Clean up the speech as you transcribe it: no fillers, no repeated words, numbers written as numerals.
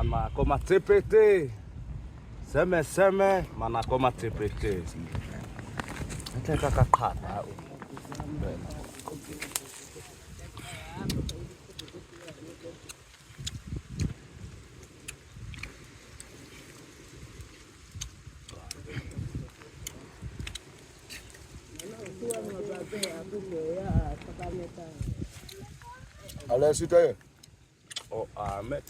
manako matipiti. Seme manako matipiti. Nataka kakata. Allez, c'était. Oh, Ahmed.